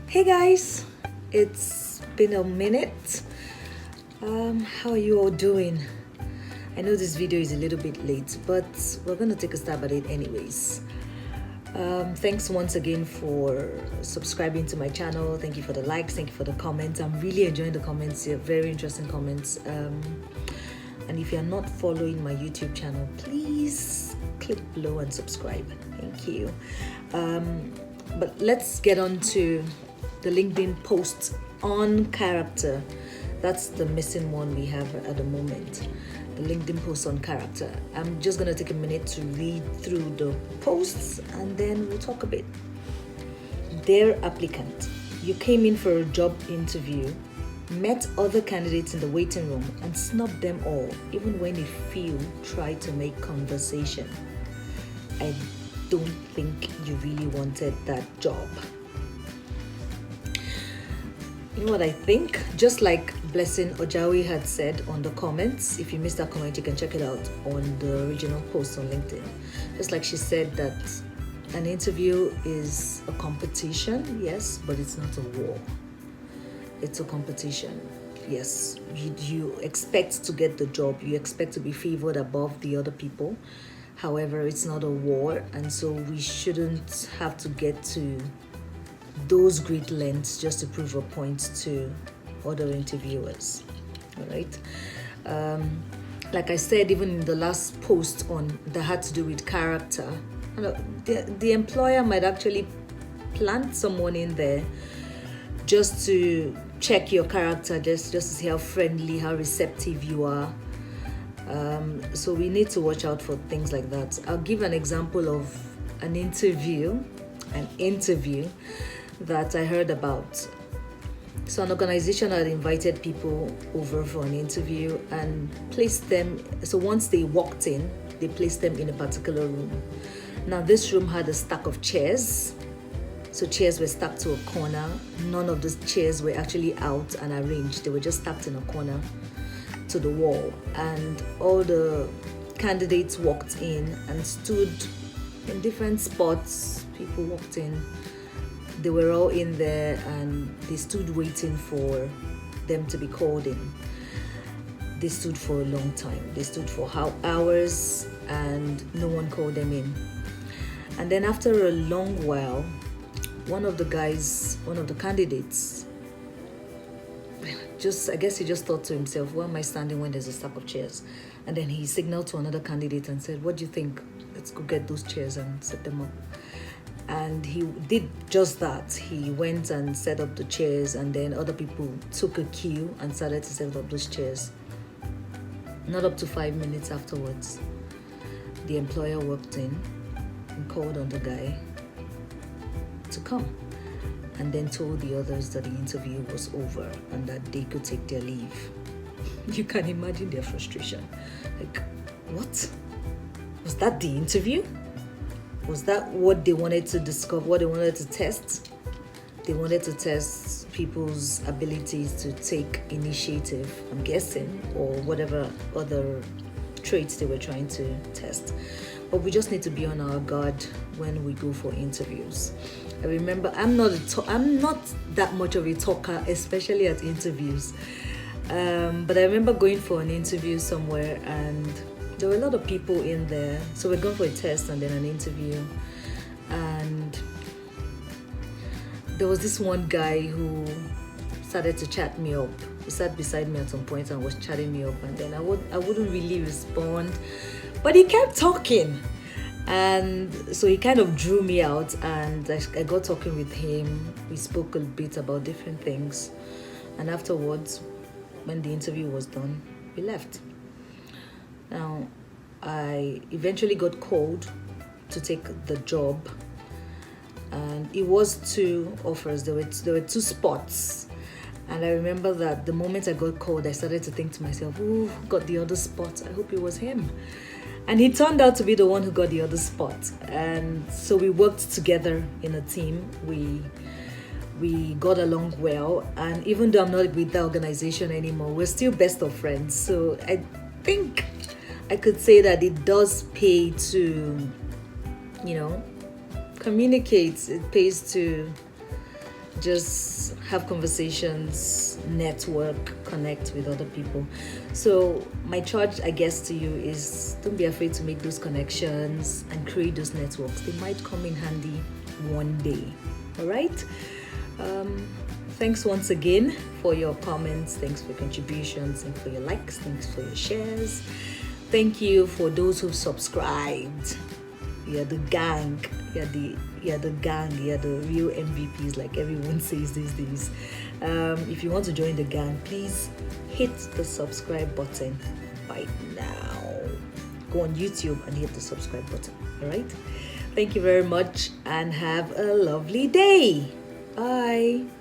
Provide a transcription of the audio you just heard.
Hey guys, it's been a minute. How are you all doing? I know this video is a little bit late, but we're gonna take a stab at it anyways. Thanks once again for subscribing to my channel. Thank you for the likes, thank you for the comments. I'm really enjoying the comments here, very interesting comments. And if you're not following my YouTube channel, please click below and subscribe. Thank you. But let's get on to the LinkedIn posts on character. That's the missing one we have at the moment. The LinkedIn posts on character. I'm just gonna take a minute to read through the posts and then we'll talk a bit. Dear applicant, you came in for a job interview, met other candidates in the waiting room and snubbed them all, even when a few tried to make conversation. I don't think you really wanted that job. You know what I think? Just like Blessing Ojawi had said on the comments, if you missed that comment, you can check it out on the original post on LinkedIn. Just like she said that an interview is a competition, yes, but it's not a war. It's a competition. Yes, you expect to get the job, you expect to be favored above the other people. However, it's not a war, and so we shouldn't have to get to those great lengths just to prove a point to other interviewers. All right. Like I said, even in the last post on that had to do with character, the employer might actually plant someone in there just to check your character, just to see how friendly, how receptive you are. So we need to watch out for things like that. I'll give an example of an interview that I heard about. So an organization had invited people over for an interview and placed them, so once they walked in, they placed them in a particular room. Now this room had a stack of chairs. So chairs were stacked to a corner. None of the chairs were actually out and arranged. They were just stacked in a corner to the wall. And all the candidates walked in and stood in different spots. People walked in. They were all in there and they stood waiting for them to be called in. They stood for a long time. They stood for hours and no one called them in. And then after a long while, one of the candidates, I guess he just thought to himself, why am I standing when there's a stack of chairs? And then he signaled to another candidate and said, what do you think? Let's go get those chairs and set them up. And he did just that. He went and set up the chairs, and then other people took a queue and started to set up those chairs. Not up to 5 minutes afterwards, the employer walked in and called on the guy to come, and then told the others that the interview was over and that they could take their leave. You can imagine their frustration. Like, what? Was that the interview? Was that what they wanted to discover, what they wanted to test? They wanted to test people's abilities to take initiative, I'm guessing, or whatever other traits they were trying to test. But we just need to be on our guard when we go for interviews. I remember I'm not that much of a talker, especially at interviews. But I remember going for an interview somewhere and there were a lot of people in there. So we're going for a test and then an interview. And there was this one guy who started to chat me up. He sat beside me at some point and was chatting me up. And then I wouldn't really respond. But he kept talking. And so he kind of drew me out and I got talking with him. We spoke a bit about different things. And afterwards, when the interview was done, we left. Now, I eventually got called to take the job, and it was 2 offers. There were 2 spots, and I remember that the moment I got called, I started to think to myself, "Ooh, got the other spot. I hope it was him." And he turned out to be the one who got the other spot, and so we worked together in a team. We got along well, and even though I'm not with the organization anymore, we're still best of friends. So I think I could say that it does pay to, communicate. It pays to just have conversations, network, connect with other people. So my charge, I guess, to you is don't be afraid to make those connections and create those networks. They might come in handy one day. All right. Thanks once again for your comments. Thanks for your contributions and for your likes. Thanks for your shares. Thank you for those who've subscribed. You're the gang. You're the gang. You're the real MVPs, like everyone says these days. If you want to join the gang, please hit the subscribe button right now. Go on YouTube and hit the subscribe button. All right. Thank you very much and have a lovely day. Bye.